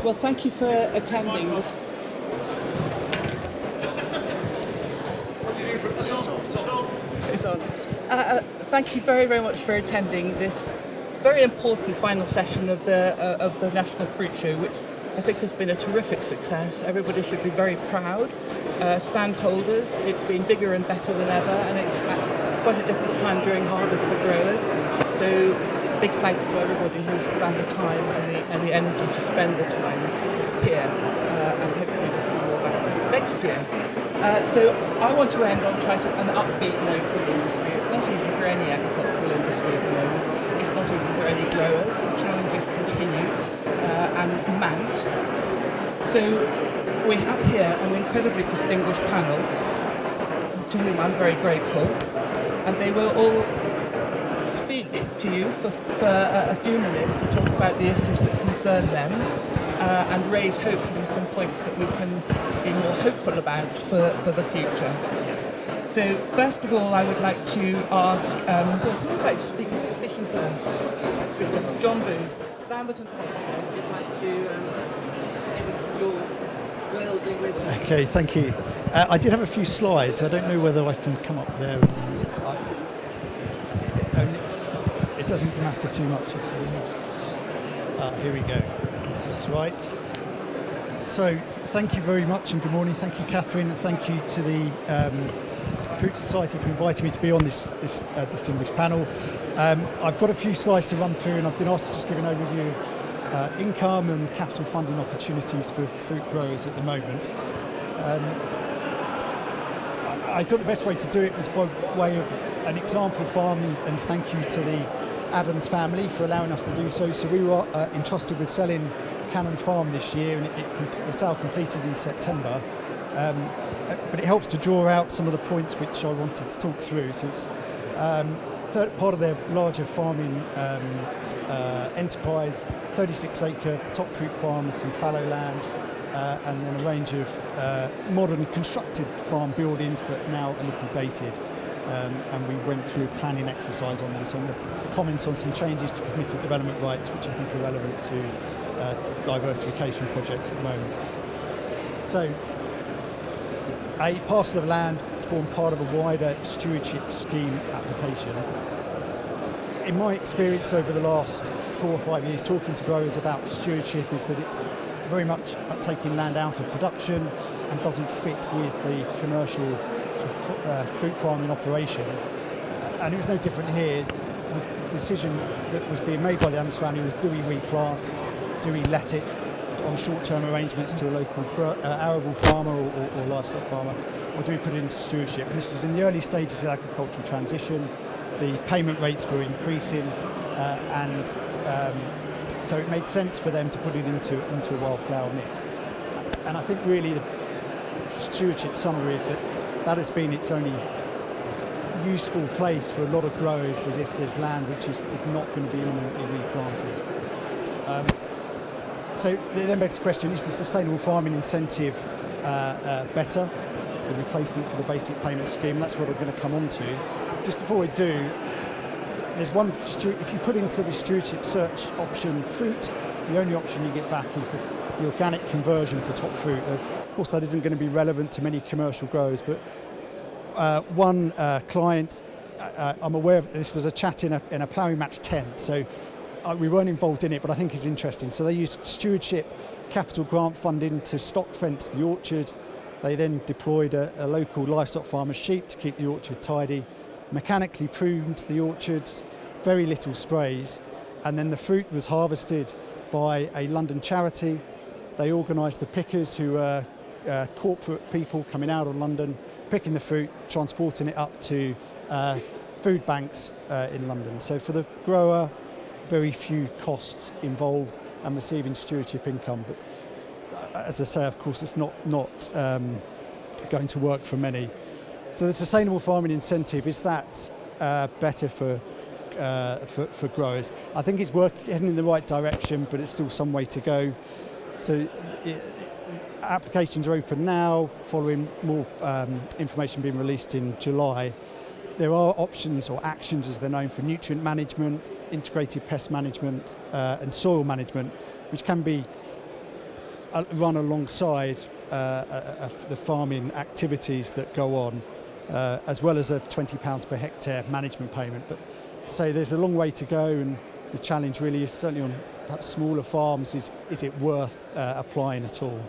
Well, thank you for attending this. It's on. Thank you very, very much for attending this very important final session of the National Fruit Show, which I think has been a terrific success. Everybody should be very proud. Stand holders, it's been bigger and better than ever, and it's at quite a difficult time during harvest for growers. So big thanks to everybody who's found the time and the energy to spend the time here, and hopefully we'll see more back next year. So I want to end on an upbeat note for the industry. It's not easy for any agricultural industry at the moment. It's not easy for any growers. The challenges continue and mount. So we have here an incredibly distinguished panel to whom I'm very grateful, and they will all speak to you for a few minutes to talk about the issues that concern them and raise hopefully some points that we can be more hopeful about for the future. So first of all, I would like to ask, who would like to speak? Who's speaking first? John Boone, Lambert and Foster, if you'd like to give us your worldly wisdom. Okay, thank you. I did have a few slides. I don't know whether I can come up there. It doesn't matter too much. Here we go. This looks right. So thank you very much and good morning. Thank you, Catherine, and thank you to the Fruit Society for inviting me to be on this distinguished panel. I've got a few slides to run through, and I've been asked to just give an overview of income and capital funding opportunities for fruit growers at the moment. I thought the best way to do it was by way of an example farm, and thank you to the Adams family for allowing us to do so. So we were entrusted with selling Cannon Farm this year, and the sale completed in September. But it helps to draw out some of the points which I wanted to talk through. So it's part of their larger farming enterprise, 36-acre top fruit farm with some fallow land, and then a range of modern constructed farm buildings, but now a little dated. And we went through a planning exercise on them. So I'm going to comment on some changes to permitted development rights, which I think are relevant to diversification projects at the moment. So a parcel of land formed part of a wider stewardship scheme application. In my experience over the last 4 or 5 years talking to growers about stewardship is that it's very much about taking land out of production and doesn't fit with the commercial sort of, fruit farming operation. And it was no different here. The decision that was being made by the Adams family was, do we replant, do we let it on short-term arrangements to a local arable farmer or livestock farmer, or do we put it into stewardship? And this was in the early stages of agricultural transition. The payment rates were increasing, and so it made sense for them to put it into a wildflower mix. And I think really the stewardship summary is that has been its only useful place for a lot of growers, as if there's land which is not going to be imminently replanted. So the then begs the question, is the sustainable farming incentive better, the replacement for the basic payment scheme? That's what I'm going to come on to. Just before we do, there's one, if you put into the stewardship search option fruit, the only option you get back is the organic conversion for top fruit. Of course, that isn't going to be relevant to many commercial growers, but one client, I'm aware of, this was a chat in a ploughing match tent, so we weren't involved in it, but I think it's interesting. So they used stewardship capital grant funding to stock fence the orchard. They then deployed a local livestock farmer's sheep to keep the orchard tidy, mechanically pruned the orchards, very little sprays, and then the fruit was harvested by a London charity. They organised the pickers, who were corporate people coming out of London, picking the fruit, transporting it up to food banks in London. So for the grower, very few costs involved and receiving stewardship income. But as I say, of course, it's not going to work for many. So the sustainable farming incentive, is that better for growers? I think it's heading in the right direction, but it's still some way to go. So applications are open now, following more information being released in July. There are options, or actions as they're known, for nutrient management, integrated pest management and soil management, which can be run alongside the farming activities that go on, as well as a £20 per hectare management payment. But to say there's a long way to go, and the challenge really is certainly on perhaps smaller farms, is it worth applying at all?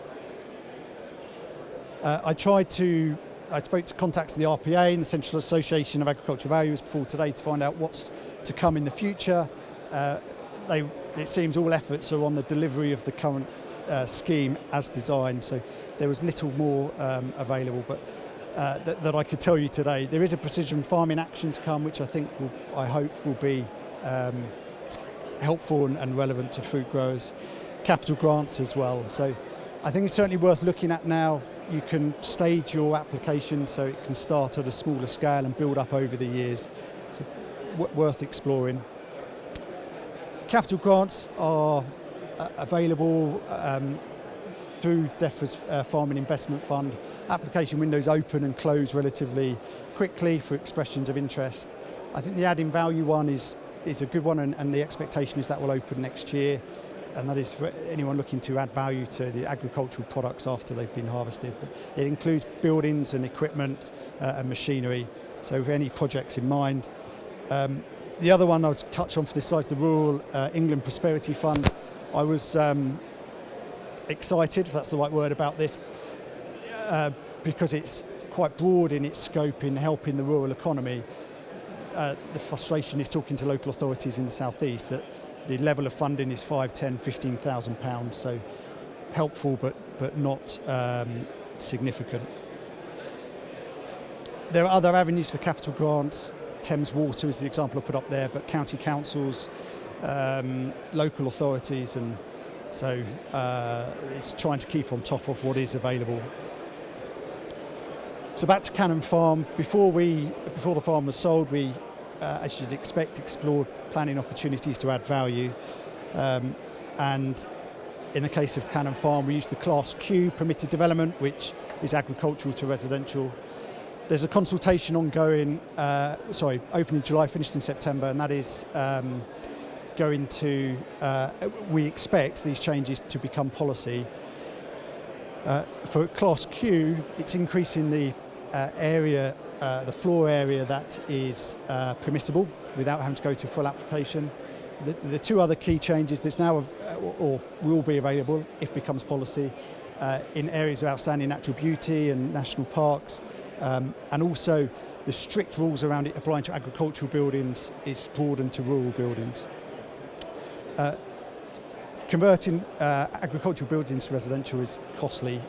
I spoke to contacts of the RPA and the Central Association of Agricultural Valuers before today to find out what's to come in the future. It seems all efforts are on the delivery of the current scheme as designed, so there was little more available, but that I could tell you today. There is a precision farming action to come, which I hope will be helpful and relevant to fruit growers. Capital grants as well. So I think it's certainly worth looking at now. You can stage your application so it can start at a smaller scale and build up over the years. So worth exploring. Capital grants are available through DEFRA's Farming Investment Fund. Application windows open and close relatively quickly for expressions of interest. I think the adding value one is a good one, and the expectation is that will open next year, and that is for anyone looking to add value to the agricultural products after they've been harvested. But it includes buildings and equipment and machinery, so with any projects in mind. The other one I'll touch on for this side is the Rural England Prosperity Fund. I was excited, if that's the right word, about this because it's quite broad in its scope in helping the rural economy. The frustration is talking to local authorities in the southeast that the level of funding is £5,000, £10,000, £15,000, so helpful but not significant. There are other avenues for capital grants. Thames Water is the example I put up there, but county councils, local authorities, and so it's trying to keep on top of what is available. So back to Cannon Farm. Before the farm was sold, we, as you'd expect, explored planning opportunities to add value. And in the case of Cannon Farm, we used the Class Q permitted development, which is agricultural to residential. There's a consultation ongoing, open in July, finished in September, and that is going to, we expect these changes to become policy. For Class Q, it's increasing the area, the floor area that is permissible without having to go to full application. The two other key changes, there's now, or will be available if becomes policy, in areas of outstanding natural beauty and national parks, and also the strict rules around it applying to agricultural buildings is broadened to rural buildings. Converting agricultural buildings to residential is costly.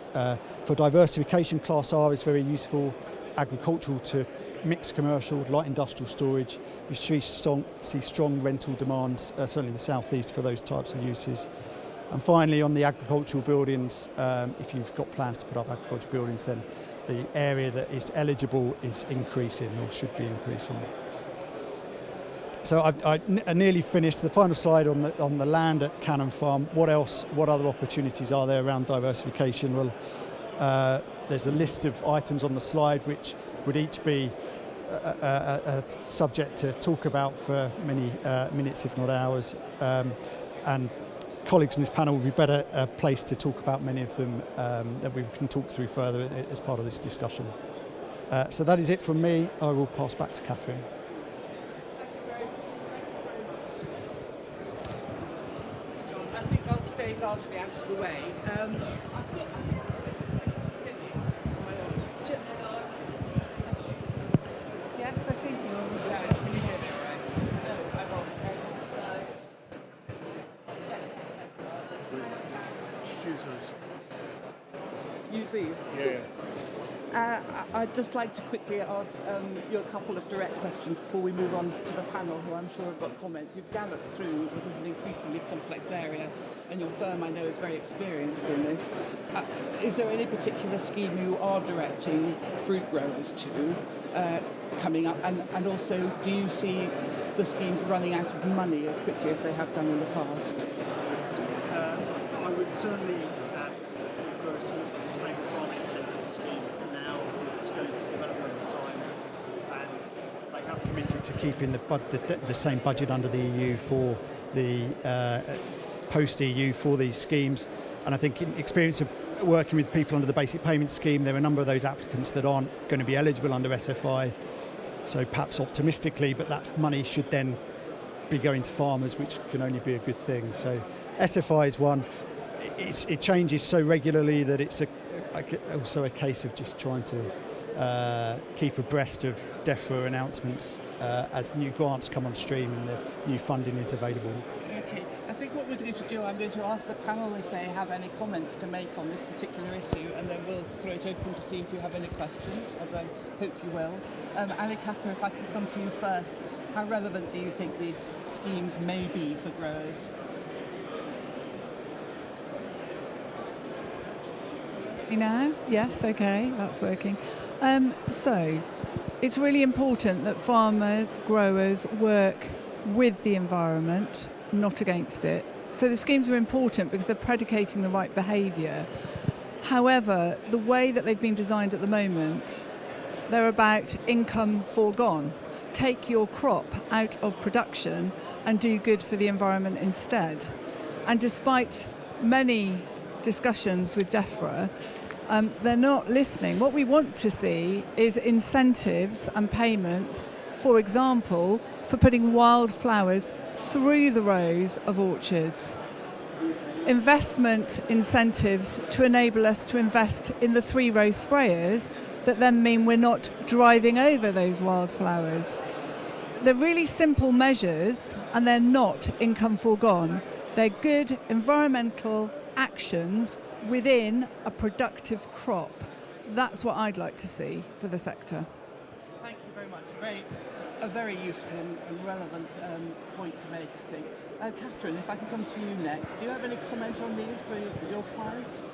For diversification, Class R is very useful. Agricultural to mixed commercial, light industrial storage. We see strong rental demand, certainly in the southeast, for those types of uses. And finally, on the agricultural buildings, if you've got plans to put up agricultural buildings, then the area that is eligible is increasing, or should be increasing. So I nearly finished. The final slide on the land at Cannon Farm. What else? What other opportunities are there around diversification? Well, there's a list of items on the slide which would each be a subject to talk about for many minutes, if not hours. And colleagues on this panel will be better placed to talk about many of them that we can talk through further as part of this discussion. So that is it from me. I will pass back to Catherine. I think I'll stay largely out of the way. Yes, I think you're right. Can you hear me all right? No, I'm off. Use these? Yeah. I'd just like to quickly ask you a couple of direct questions before we move on to the panel, who I'm sure have got comments. You've galloped through what is an increasingly complex area, and your firm, I know, is very experienced in this. Is there any particular scheme you are directing fruit growers to coming up? And also, do you see the schemes running out of money as quickly as they have done in the past? I would certainly go towards the Sustainable Farming Incentive Scheme now. I think it's going to develop over time, and they have committed to keeping the same budget under the EU for the post-EU for these schemes. And I think in experience of working with people under the basic payment scheme, there are a number of those applicants that aren't going to be eligible under SFI. So perhaps optimistically, but that money should then be going to farmers, which can only be a good thing. So SFI is one. It changes so regularly that it's also a case of just trying to keep abreast of DEFRA announcements as new grants come on stream and the new funding is available. Okay, I think what we're going to do, I'm going to ask the panel if they have any comments to make on this particular issue, and then we'll throw it open to see if you have any questions, as I hope you will. Ali Kappa, if I can come to you first, how relevant do you think these schemes may be for growers? Now, yes, okay, that's working. So it's really important that farmers, growers work with the environment, not against it. So the schemes are important because they're predicating the right behaviour. However, the way that they've been designed at the moment, they're about income foregone. Take your crop out of production and do good for the environment instead. And despite many discussions with DEFRA, they're not listening. What we want to see is incentives and payments, for example, for putting wildflowers through the rows of orchards. Investment incentives to enable us to invest in the 3-row sprayers that then mean we're not driving over those wildflowers. They're really simple measures and they're not income foregone. They're good environmental actions within a productive crop. That's what I'd like to see for the sector. Thank you very much. A very useful and relevant point to make, I think. Catherine, if I can come to you next, do you have any comment on these for your clients?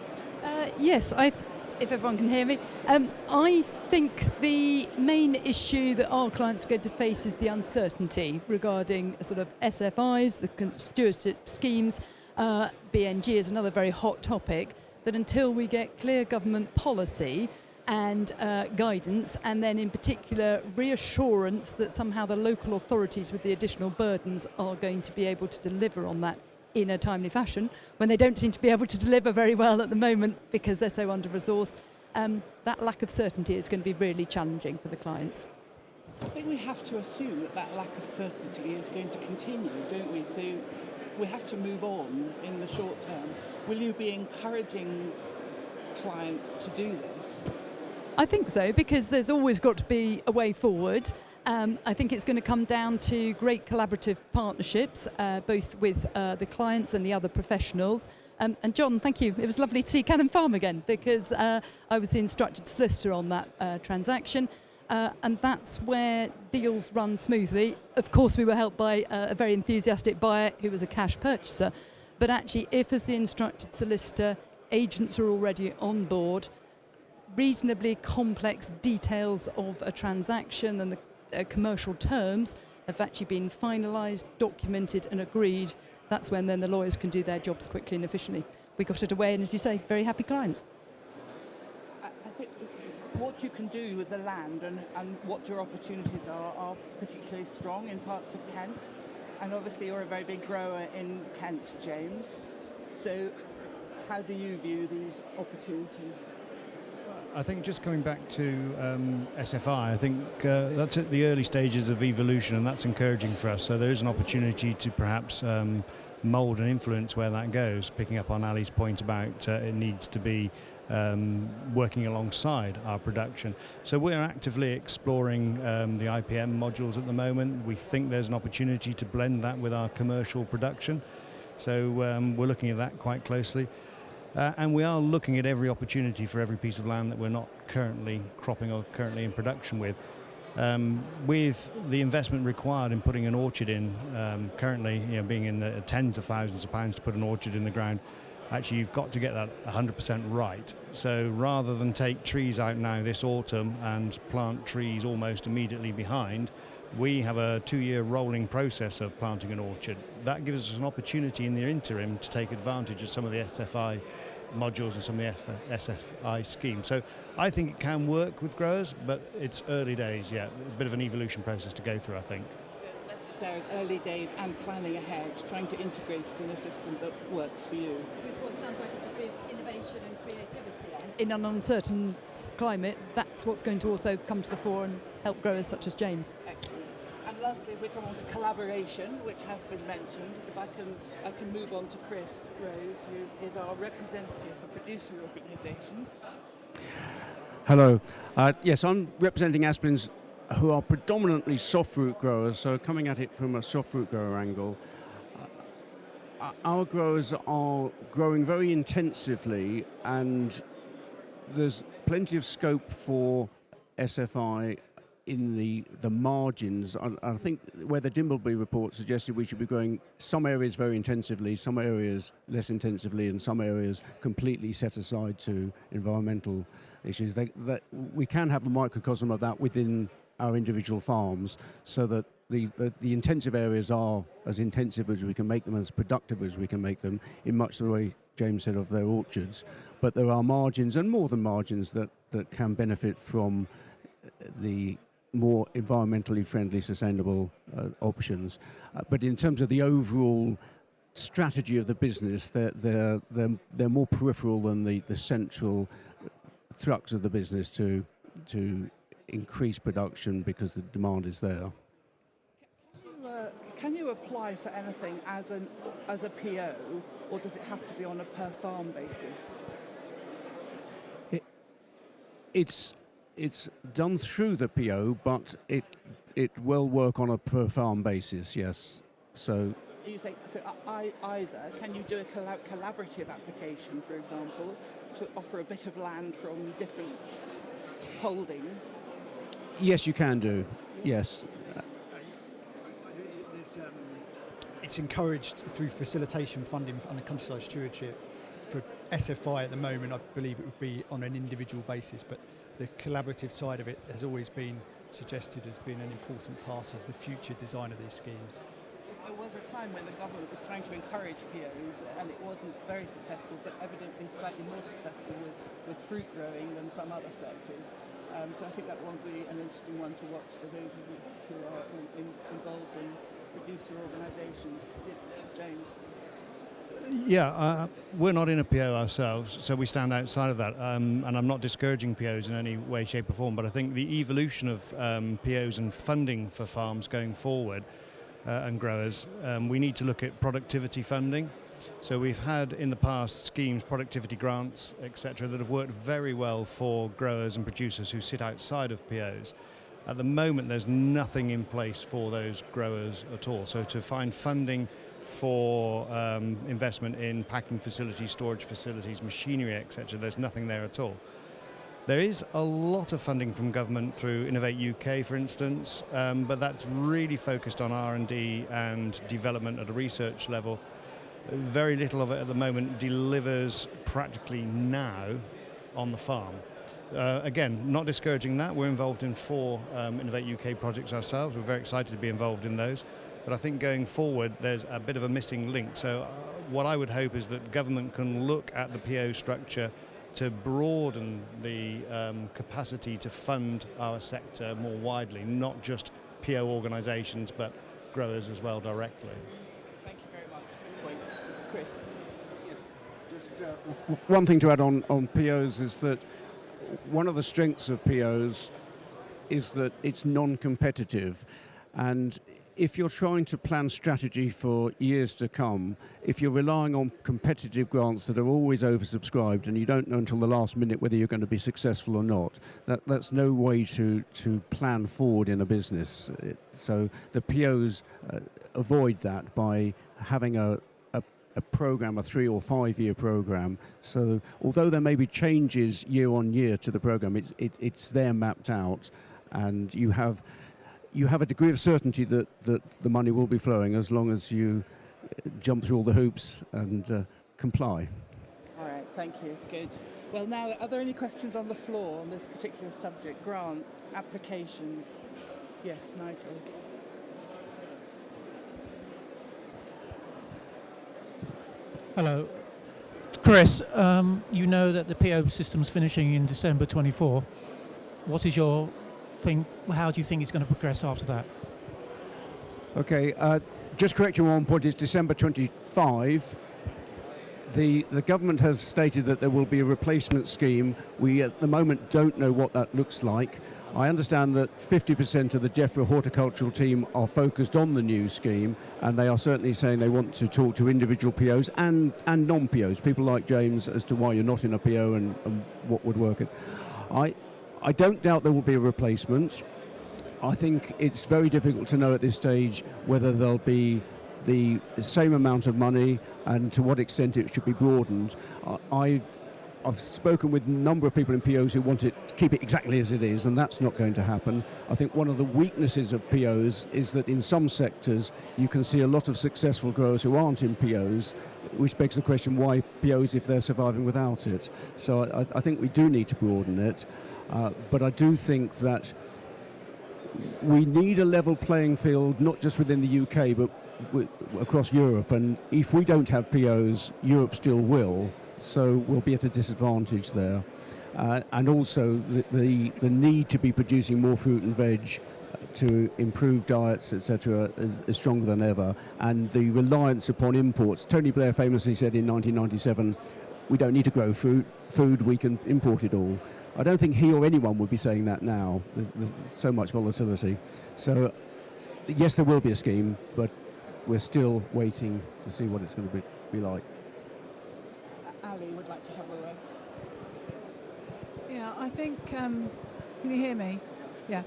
Yes, if everyone can hear me. I think the main issue that our clients are going to face is the uncertainty regarding sort of SFIs, the stewardship schemes. BNG is another very hot topic, that until we get clear government policy and guidance, and then in particular reassurance that somehow the local authorities with the additional burdens are going to be able to deliver on that in a timely fashion, when they don't seem to be able to deliver very well at the moment because they're so under-resourced, that lack of certainty is going to be really challenging for the clients. I think we have to assume that lack of certainty is going to continue, don't we? So we have to move on in the short term. Will you be encouraging clients to do this? I think so, because there's always got to be a way forward. I think it's going to come down to great collaborative partnerships, both with the clients and the other professionals. And John, thank you. It was lovely to see Cannon Farm again, because I was the instructed solicitor on that transaction. And that's where deals run smoothly. Of course, we were helped by a very enthusiastic buyer who was a cash purchaser. But actually, if as the instructed solicitor, agents are already on board, reasonably complex details of a transaction and the commercial terms have actually been finalised, documented and agreed, that's when then the lawyers can do their jobs quickly and efficiently. We got it away, and as you say, very happy clients. I think what you can do with the land and what your opportunities are particularly strong in parts of Kent. And obviously you're a very big grower in Kent, James. So how do you view these opportunities? I think just coming back to SFI, I think that's at the early stages of evolution, and that's encouraging for us. So there is an opportunity to perhaps mould and influence where that goes, picking up on Ali's point about it needs to be working alongside our production. So we're actively exploring the IPM modules at the moment. We think there's an opportunity to blend that with our commercial production. So we're looking at that quite closely. And we are looking at every opportunity for every piece of land that we're not currently cropping or currently in production with. With the investment required in putting an orchard in, currently being in the tens of thousands of pounds to put an orchard in the ground, actually you've got to get that 100% right. So rather than take trees out now this autumn and plant trees almost immediately behind, we have a 2-year rolling process of planting an orchard. That gives us an opportunity in the interim to take advantage of some of the SFI modules and some of the SFI schemes. So I think it can work with growers, but it's early days yet. A bit of an evolution process to go through, I think. So let's just there as early days and planning ahead, trying to integrate it in a system that works for you. With what sounds like a degree of innovation and creativity. In an uncertain climate, that's what's going to also come to the fore and help growers such as James. Excellent. And lastly, if we come on to collaboration, which has been mentioned, if I can move on to Chris Rose, who is our representative for producer organisations. Hello. Yes, I'm representing Asplins, who are predominantly soft fruit growers, so coming at it from a soft fruit grower angle. Our growers are growing very intensively, and there's plenty of scope for SFI in the margins. I think where the Dimbleby report suggested we should be growing some areas very intensively, some areas less intensively, and some areas completely set aside to environmental issues. That we can have a microcosm of that within our individual farms, so that the intensive areas are as intensive as we can make them, as productive as we can make them, in much the way James said of their orchards. But there are margins, and more than margins, that can benefit from the more environmentally friendly, sustainable options. But in terms of the overall strategy of the business, they're more peripheral than the central thrust of the business to increase production because the demand is there. Can you apply for anything as a PO, or does it have to be on a per farm basis? It's done through the PO, but it will work on a per farm basis. Yes. So. You think so? Either can you do a collaborative application, for example, to offer a bit of land from different holdings? Yes, you can do. Yes. It's encouraged through facilitation funding under countryside stewardship. For SFI at the moment, I believe it would be on an individual basis, but the collaborative side of it has always been suggested as being an important part of the future design of these schemes. There was a time when the government was trying to encourage POs, and it wasn't very successful, but evidently slightly more successful with fruit growing than some other sectors. So I think that will be an interesting one to watch for those of you who are involved in producer organisations. James? Yeah, we're not in a PO ourselves, so we stand outside of that. And I'm not discouraging POs in any way, shape or form, but I think the evolution of POs and funding for farms going forward and growers, we need to look at productivity funding. So we've had in the past schemes, productivity grants, etc., that have worked very well for growers and producers who sit outside of POs. At the moment, there's nothing in place for those growers at all. So to find funding for investment in packing facilities, storage facilities, machinery, etc., there's nothing there at all. There is a lot of funding from government through Innovate UK, for instance, but that's really focused on R&D and development at a research level. Very little of it at the moment delivers practically now on the farm. Again, not discouraging that. We're involved in 4 Innovate UK projects ourselves. We're very excited to be involved in those. But I think going forward, there's a bit of a missing link. So what I would hope is that government can look at the PO structure to broaden the capacity to fund our sector more widely, not just PO organisations, but growers as well directly. Thank you very much. Good point. Chris? Just one thing to add on POs is that one of the strengths of POs is that it's non-competitive, and if you're trying to plan strategy for years to come, if you're relying on competitive grants that are always oversubscribed and you don't know until the last minute whether you're going to be successful or not, that's no way to plan forward in a business. So the POs avoid that by having a program, a 3 or 5 year program. So although there may be changes year on year to the program, it's there mapped out, and you have a degree of certainty that the money will be flowing as long as you jump through all the hoops and comply. All right, thank you. Good. Well, now, are there any questions on the floor on this particular subject? Grants, applications? Yes, Nigel. Hello. Chris, you know that the PO system's finishing in December 24. What is your think? How do you think it's going to progress after that? Okay, just correct you on one point, it's December 25. The government has stated that there will be a replacement scheme. We at the moment don't know what that looks like. I understand that 50% of the Jeffrey horticultural team are focused on the new scheme, and they are certainly saying they want to talk to individual POs and non-POs, people like James, as to why you're not in a PO and what would work. I don't doubt there will be a replacement. I think it's very difficult to know at this stage whether there'll be the same amount of money and to what extent it should be broadened. I've spoken with a number of people in POs who want to keep it exactly as it is, and that's not going to happen. I think one of the weaknesses of POs is that in some sectors you can see a lot of successful growers who aren't in POs, which begs the question, why POs if they're surviving without it? So I think we do need to broaden it, but I do think that we need a level playing field, not just within the UK, but across Europe. And if we don't have POs, Europe still will. So we'll be at a disadvantage there. And also the need to be producing more fruit and veg to improve diets, etc., is stronger than ever. And the reliance upon imports. Tony Blair famously said in 1997, we don't need to grow food, we can import it all. I don't think he or anyone would be saying that now. There's so much volatility. So, yes, there will be a scheme, but we're still waiting to see what it's going to be like. Ali would like to have a word. Yeah, I think, can you hear me? Yeah.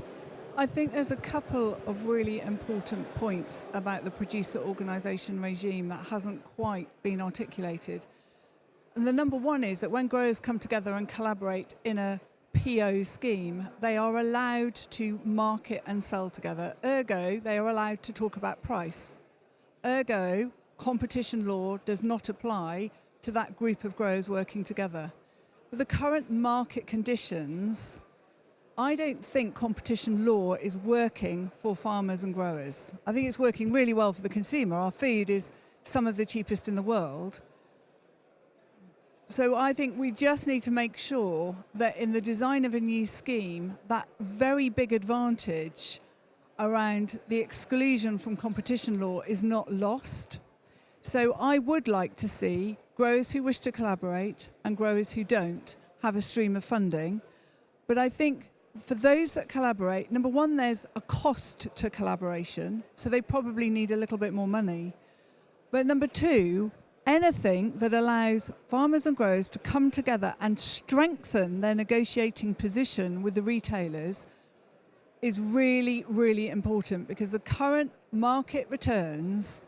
I think there's a couple of really important points about the producer organisation regime that hasn't quite been articulated. And the number one is that when growers come together and collaborate in a PO scheme, they are allowed to market and sell together. Ergo, they are allowed to talk about price. Ergo, competition law does not apply to that group of growers working together. With the current market conditions, I don't think competition law is working for farmers and growers. I think it's working really well for the consumer. Our food is some of the cheapest in the world. So I think we just need to make sure that in the design of a new scheme, that very big advantage around the exclusion from competition law is not lost. So I would like to see growers who wish to collaborate and growers who don't have a stream of funding. But I think for those that collaborate, number one, there's a cost to collaboration, so they probably need a little bit more money. But number two, anything that allows farmers and growers to come together and strengthen their negotiating position with the retailers is really, really important, because the current market returns,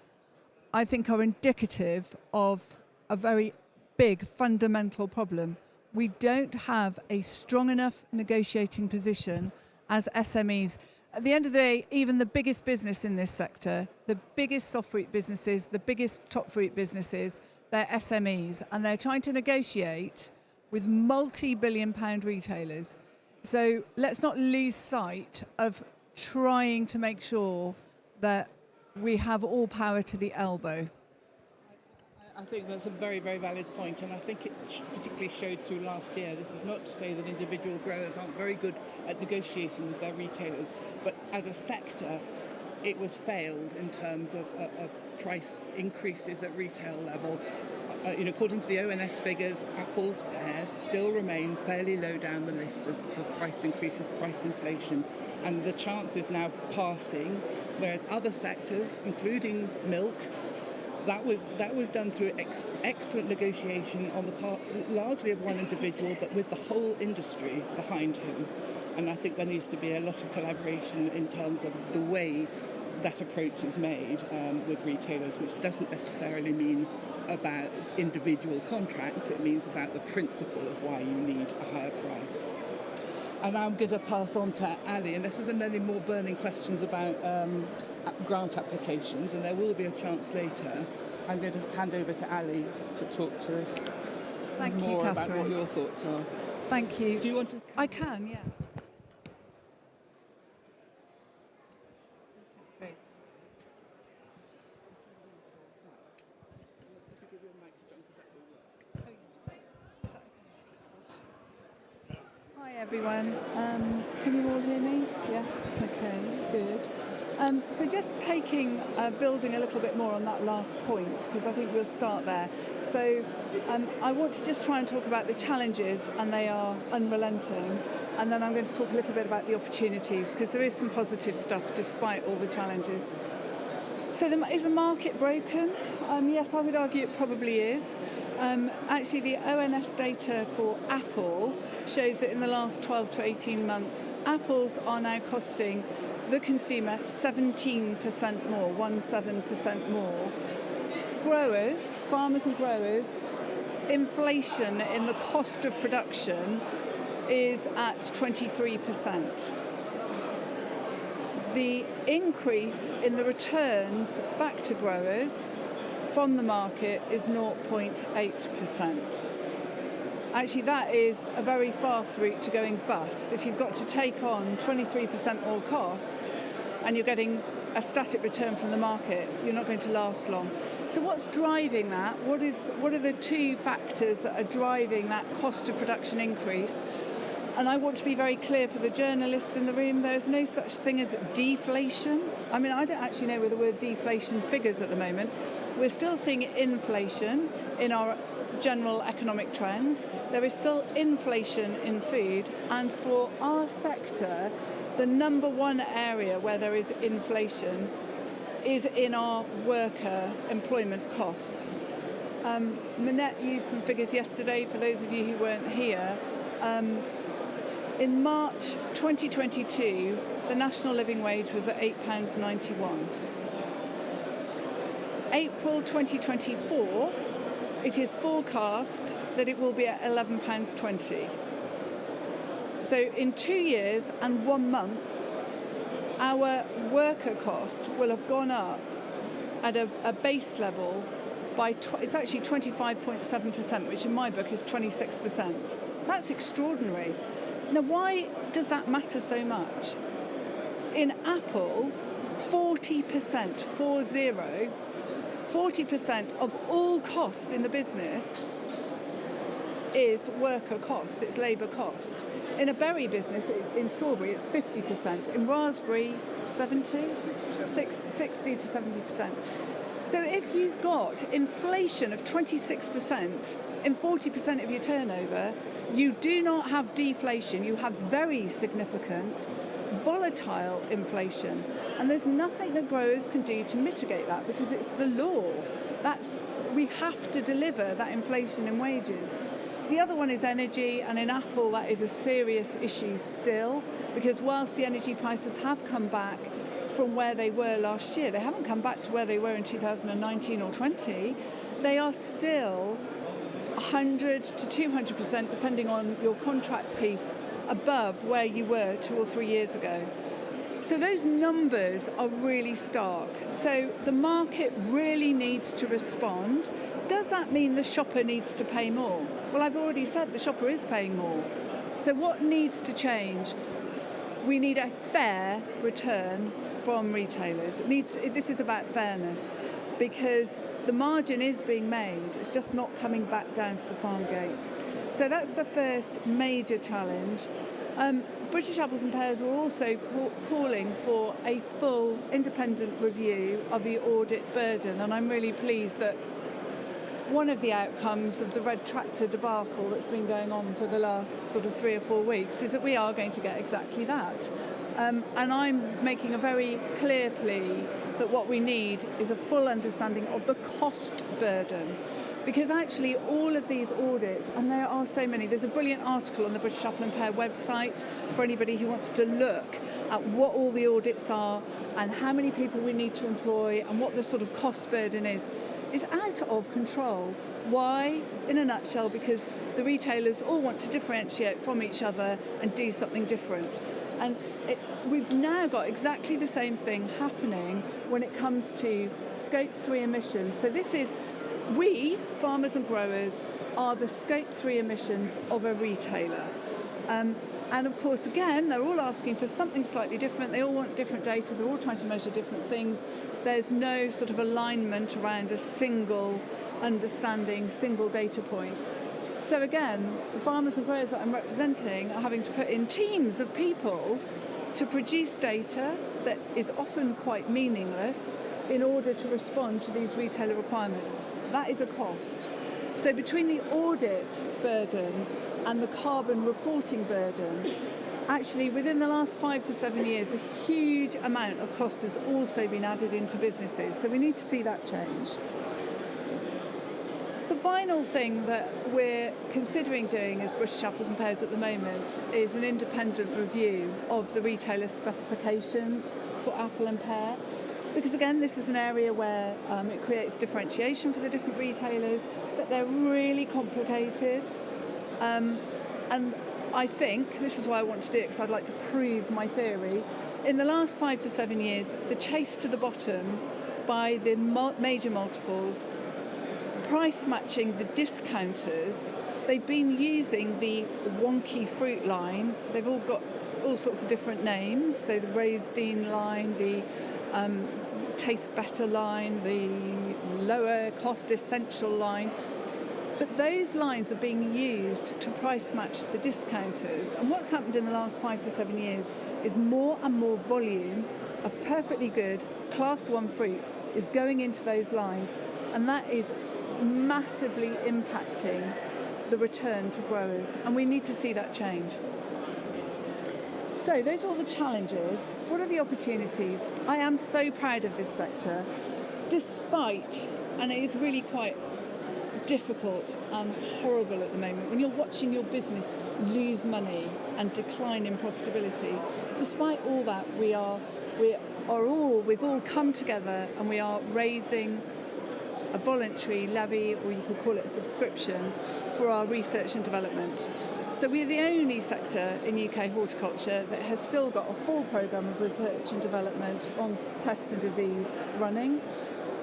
I think, are indicative of a very big fundamental problem. We don't have a strong enough negotiating position as SMEs. At the end of the day, even the biggest business in this sector, the biggest soft fruit businesses, the biggest top fruit businesses, they're SMEs, and they're trying to negotiate with multi-billion-pound retailers. So let's not lose sight of trying to make sure that we have all power to the elbow. I think that's a very, very valid point, and I think it particularly showed through last year. This is not to say that individual growers aren't very good at negotiating with their retailers, but as a sector, it was failed in terms of price increases at retail level. According to the ONS figures, apples, pears still remain fairly low down the list of price increases, price inflation, and the chance is now passing, whereas other sectors, including milk, that was done through excellent negotiation on the part largely of one individual, but with the whole industry behind him. And I think there needs to be a lot of collaboration in terms of the way that approach is made with retailers, which doesn't necessarily mean about individual contracts. It means about the principle of why you need a higher price. And I'm going to pass on to Ali, unless there's any more burning questions about grant applications, and there will be a chance later. I'm going to hand over to Ali to talk to us more about what your thoughts are. Thank you. Do you want to? I can, yes. Hi everyone. Can you all hear me? Yes. Okay. Good. So just building a little bit more on that last point, because I think we'll start there. So I want to just try and talk about the challenges, and they are unrelenting. And then I'm going to talk a little bit about the opportunities, because there is some positive stuff despite all the challenges. So is the market broken? Yes, I would argue it probably is. Actually, the ONS data for Apple shows that in the last 12 to 18 months, apples are now costing the consumer 17% more, 17% more. Growers, farmers and growers, inflation in the cost of production is at 23%. The increase in the returns back to growers from the market is 0.8%. Actually, that is a very fast route to going bust. If you've got to take on 23% more cost and you're getting a static return from the market, you're not going to last long. So what's driving that? What are the two factors that are driving that cost of production increase? And I want to be very clear for the journalists in the room, there's no such thing as deflation. I mean, I don't actually know where the word deflation figures at the moment. We're still seeing inflation in our general economic trends. There is still inflation in food, and for our sector, the number one area where there is inflation is in our worker employment cost. Minette used some figures yesterday for those of you who weren't here. In March 2022, the national living wage was at £8.91. April 2024, it is forecast that it will be at £11.20. So in 2 years and 1 month, our worker cost will have gone up at a base level by, it's actually 25.7%, which in my book is 26%. That's extraordinary. Now, why does that matter so much? In Apple, 40%, 40% of all cost in the business is worker cost, it's labour cost. In a berry business, in strawberry, it's 50%. In raspberry, 60 to 70%. So if you've got inflation of 26% in 40% of your turnover, you do not have deflation, you have very significant volatile inflation. And there's nothing that growers can do to mitigate that, because it's the law. We have to deliver that inflation in wages. The other one is energy, and in Apple that is a serious issue still, because whilst the energy prices have come back from where they were last year, they haven't come back to where they were in 2019 or 20, they are still 100 to 200%, depending on your contract piece, above where you were 2 or 3 years ago. So those numbers are really stark. So the market really needs to respond. Does that mean the shopper needs to pay more? Well, I've already said the shopper is paying more. So what needs to change? We need a fair return from retailers. This is about fairness, because the margin is being made, it's just not coming back down to the farm gate. So that's the first major challenge. British Apples and Pears are also calling for a full independent review of the audit burden, and I'm really pleased that one of the outcomes of the red tractor debacle that's been going on for the last sort of 3 or 4 weeks is that we are going to get exactly that. And I'm making a very clear plea that what we need is a full understanding of the cost burden. Because actually all of these audits, and there are so many, there's a brilliant article on the British Apple and Pear website for anybody who wants to look at what all the audits are and how many people we need to employ and what the sort of cost burden is. It's out of control. Why? In a nutshell, because the retailers all want to differentiate from each other and do something different. And we've now got exactly the same thing happening when it comes to Scope 3 emissions. So this is, we, farmers and growers, are the Scope 3 emissions of a retailer. And of course, again, they're all asking for something slightly different. They all want different data. They're all trying to measure different things. There's no sort of alignment around a single understanding, single data points. So again, the farmers and growers that I'm representing are having to put in teams of people to produce data that is often quite meaningless in order to respond to these retailer requirements. That is a cost. So between the audit burden and the carbon reporting burden, actually within the last 5 to 7 years, a huge amount of cost has also been added into businesses. So we need to see that change. The final thing that we're considering doing as British Apples and Pears at the moment is an independent review of the retailer specifications for apple and pear. Because again, this is an area where it creates differentiation for the different retailers, but they're really complicated. And I think, this is why I want to do it, because I'd like to prove my theory. In the last 5 to 7 years, the chase to the bottom by the major multiples, price matching the discounters, they've been using the wonky fruit lines. They've all got all sorts of different names. So the Raised Dean line, the Taste Better line, the lower cost essential line. But those lines are being used to price match the discounters. And what's happened in the last 5 to 7 years is more and more volume of perfectly good class 1 fruit is going into those lines. And that is massively impacting the return to growers. And we need to see that change. So those are all the challenges. What are the opportunities? I am so proud of this sector, despite, and it is really quite difficult and horrible at the moment, when you're watching your business lose money and decline in profitability. Despite all that, we've all come together and we are raising a voluntary levy, or you could call it a subscription, for our research and development. So we're the only sector in UK horticulture that has still got a full programme of research and development on pest and disease running.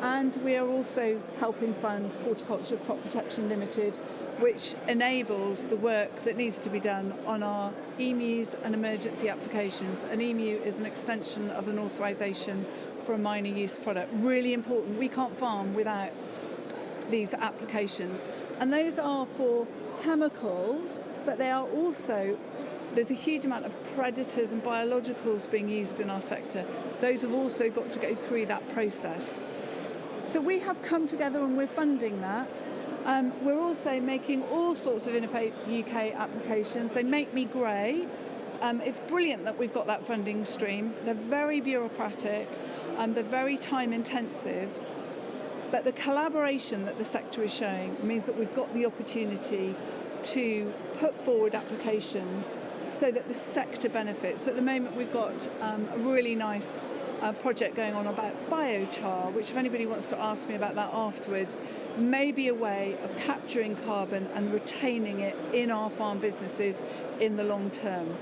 And we are also helping fund Horticulture Crop Protection Limited, which enables the work that needs to be done on our EMUs and emergency applications. An EMU is an extension of an authorisation for a minor use product. Really important. We can't farm without these applications. And those are for chemicals, but they are also, there's a huge amount of predators and biologicals being used in our sector. Those have also got to go through that process. So we have come together and we're funding that. We're also making all sorts of Innovate UK applications. They make me grey. It's brilliant that we've got that funding stream. They're very bureaucratic, they're very time intensive, but the collaboration that the sector is showing means that we've got the opportunity to put forward applications so that the sector benefits. So at the moment we've got a really nice project going on about biochar, which if anybody wants to ask me about that afterwards, may be a way of capturing carbon and retaining it in our farm businesses in the long term.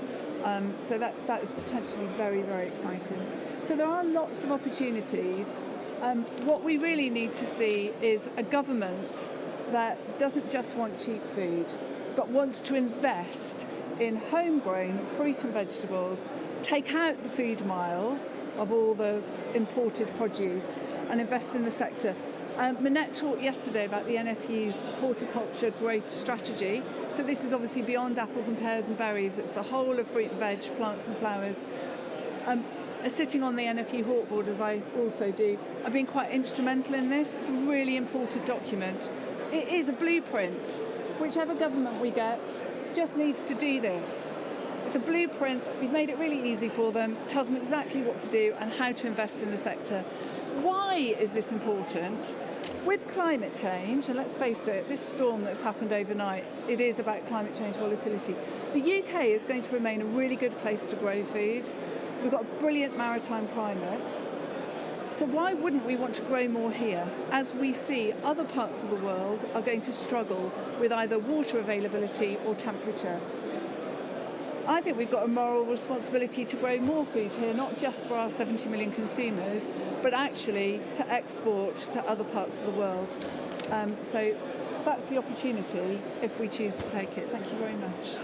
So that is potentially very, very exciting. So there are lots of opportunities. What we really need to see is a government that doesn't just want cheap food, but wants to invest in homegrown fruit and vegetables, take out the food miles of all the imported produce and invest in the sector. Minette talked yesterday about the NFU's horticulture growth strategy. So this is obviously beyond apples and pears and berries. It's the whole of fruit and veg, plants and flowers. Sitting on the NFU Hort Board, as I also do, I've been quite instrumental in this. It's a really important document. It is a blueprint. Whichever government we get just needs to do this. It's a blueprint. We've made it really easy for them, tells them exactly what to do and how to invest in the sector. Why is this important? With climate change, and let's face it, this storm that's happened overnight, it is about climate change volatility. The UK is going to remain a really good place to grow food. We've got a brilliant maritime climate. So why wouldn't we want to grow more here, as we see other parts of the world are going to struggle with either water availability or temperature? I think we've got a moral responsibility to grow more food here, not just for our 70 million consumers, but actually to export to other parts of the world. So that's the opportunity if we choose to take it. Thank you very much.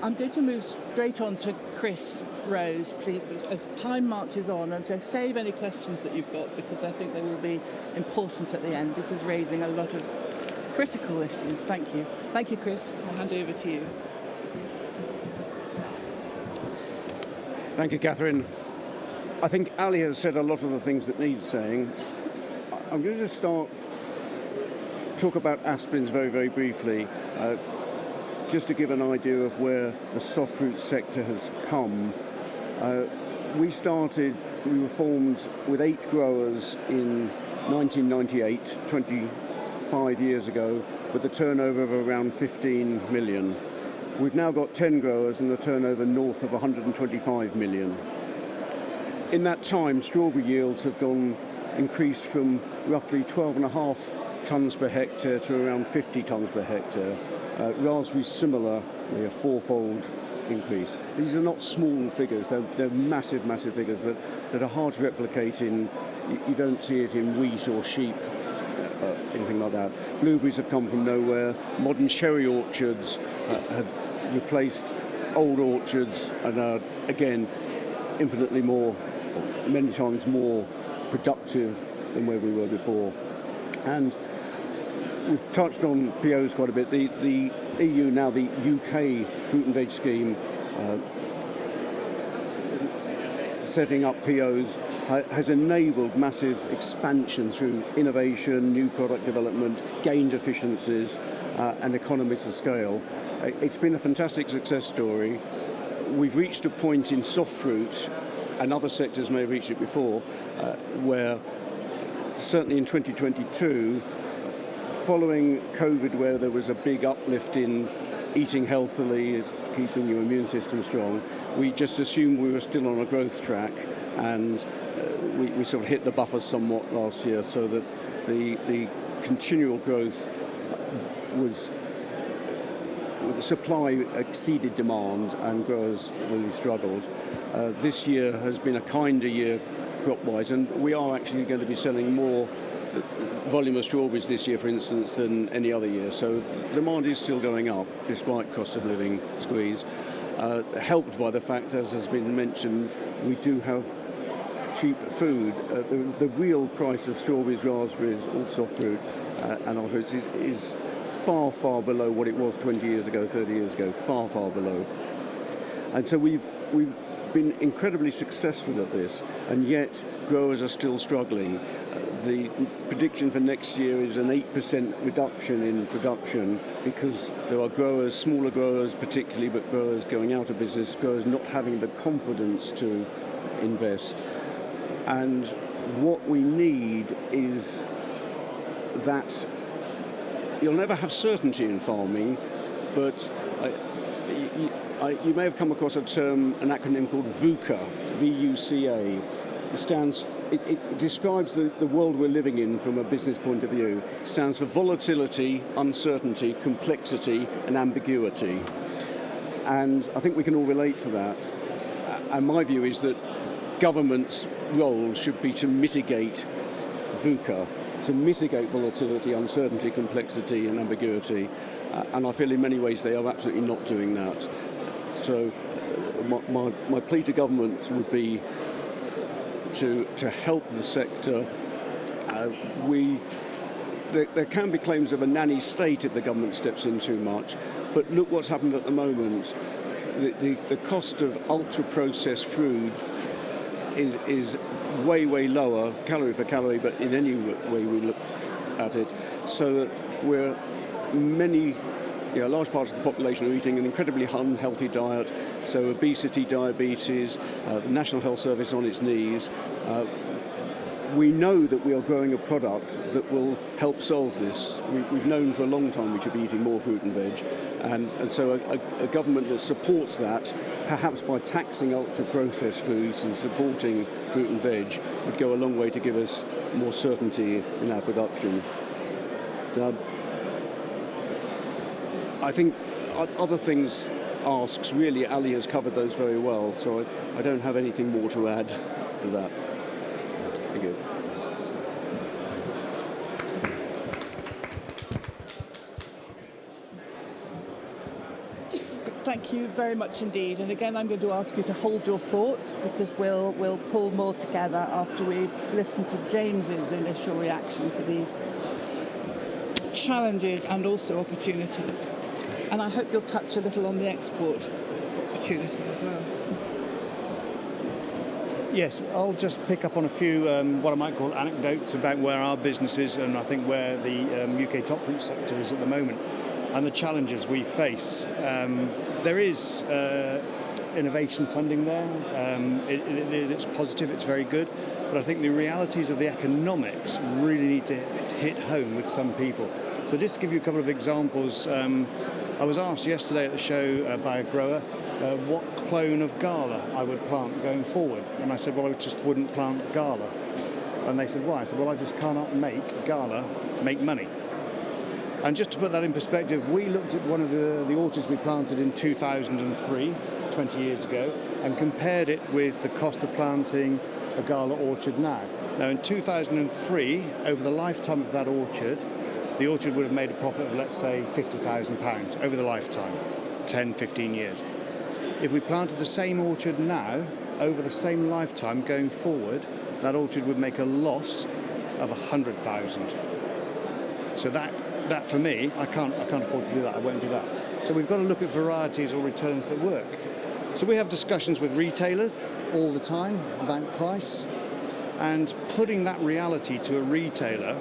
I'm going to move straight on to Chris Rose, please, as time marches on, and so save any questions that you've got, because I think they will be important at the end. This is raising a lot of critical issues. Thank you. Thank you, Chris. I'll hand over to you. Thank you, Catherine. I think Ali has said a lot of the things that need saying. I'm going to just talk about Asplins very, very briefly, just to give an idea of where the soft fruit sector has come. We were formed with 8 growers in 1998, 25 years ago, with a turnover of around 15 million. We've now got 10 growers and a turnover north of 125 million. In that time, strawberry yields have increased from roughly 12.5 tonnes per hectare to around 50 tonnes per hectare. Raspberries similarly, a 4-fold increase. These are not small figures, they're massive, massive figures that are hard to replicate you don't see it in wheat or sheep, anything like that. Blueberries have come from nowhere. Modern cherry orchards have replaced old orchards and are, again, infinitely more, many times more productive than where we were before. And we've touched on POs quite a bit. The EU, now the UK fruit and veg scheme, setting up POs has enabled massive expansion through innovation, new product development, gained efficiencies and economies of scale. It's been a fantastic success story. We've reached a point in soft fruit, and other sectors may have reached it before, where certainly in 2022, following COVID, where there was a big uplift in eating healthily, keeping your immune system strong, we just assumed we were still on a growth track, and we sort of hit the buffer somewhat last year, so that the continual growth was, the supply exceeded demand and growers really struggled. This year has been a kinder year crop-wise, and we are actually going to be selling more volume of strawberries this year, for instance, than any other year. So demand is still going up despite cost of living squeeze, helped by the fact, as has been mentioned, we do have cheap food. The real price of strawberries, raspberries, all soft fruit and other fruits is far, far below what it was 20 years ago, 30 years ago, far, far below. And so we've been incredibly successful at this, and yet growers are still struggling. The prediction for next year is an 8% reduction in production, because there are growers, smaller growers particularly, but growers going out of business, growers not having the confidence to invest. And what we need is that you'll never have certainty in farming, but you may have come across an acronym called VUCA, V-U-C-A. It describes the world we're living in from a business point of view. It stands for volatility, uncertainty, complexity, and ambiguity. And I think we can all relate to that. And my view is that government's role should be to mitigate VUCA, to mitigate volatility, uncertainty, complexity, and ambiguity. And I feel in many ways they are absolutely not doing that. So my plea to government would be to help the sector. There can be claims of a nanny state if the government steps in too much, but look what's happened at the moment. The cost of ultra-processed food is way, way lower, calorie for calorie, but in any way we look at it, so that large parts of the population are eating an incredibly unhealthy diet, so obesity, diabetes, the National Health Service on its knees. We know that we are growing a product that will help solve this. We've known for a long time we should be eating more fruit and veg, and so a government that supports that, perhaps by taxing ultra-processed foods and supporting fruit and veg, would go a long way to give us more certainty in our production. I think other things asks, really, Ali has covered those very well, so I don't have anything more to add to that. Thank you. Thank you very much indeed. And again, I'm going to ask you to hold your thoughts, because we'll pull more together after we've listened to James's initial reaction to these challenges and also opportunities. And I hope you'll touch a little on the export opportunities as well. Yes, I'll just pick up on a few what I might call anecdotes about where our business is and I think where the UK top fruit sector is at the moment and the challenges we face. There is innovation funding there. It's positive, it's very good, but I think the realities of the economics really need to hit home with some people. So just to give you a couple of examples, I was asked yesterday at the show by a grower what clone of Gala I would plant going forward. And I said, well, I just wouldn't plant Gala. And they said, why? I said, well, I just cannot make Gala make money. And just to put that in perspective, we looked at one of the orchards we planted in 2003, 20 years ago, and compared it with the cost of planting a Gala orchard now. Now, in 2003, over the lifetime of that orchard, the orchard would have made a profit of, let's say, £50,000 over the lifetime, 10, 15 years. If we planted the same orchard now, over the same lifetime going forward, that orchard would make a loss of 100,000. So that for me, I can't afford to do that. I won't do that. So we've got to look at varieties or returns that work. So we have discussions with retailers all the time about price, and putting that reality to a retailer.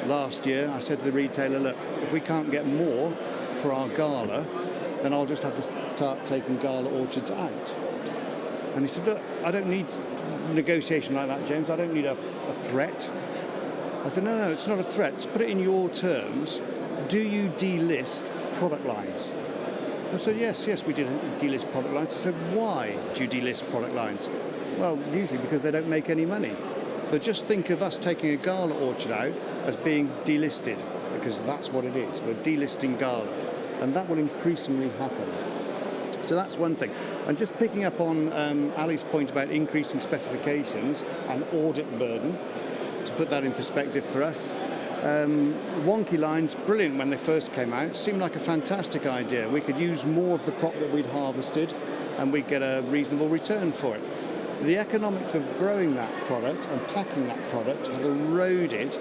Last year, I said to the retailer, look, if we can't get more for our Gala, then I'll just have to start taking Gala orchards out. And he said, look, I don't need negotiation like that, James. I don't need a threat. I said, no, it's not a threat. To put it in your terms, do you delist product lines? I said, yes, we delist product lines. I said, why do you delist product lines? Well, usually because they don't make any money. So just think of us taking a Gala orchard out as being delisted, because that's what it is. We're delisting Gala, and that will increasingly happen. So that's one thing. And just picking up on Ali's point about increasing specifications and audit burden, to put that in perspective for us, wonky lines, brilliant when they first came out, seemed like a fantastic idea. We could use more of the crop that we'd harvested and we'd get a reasonable return for it. The economics of growing that product and packing that product have eroded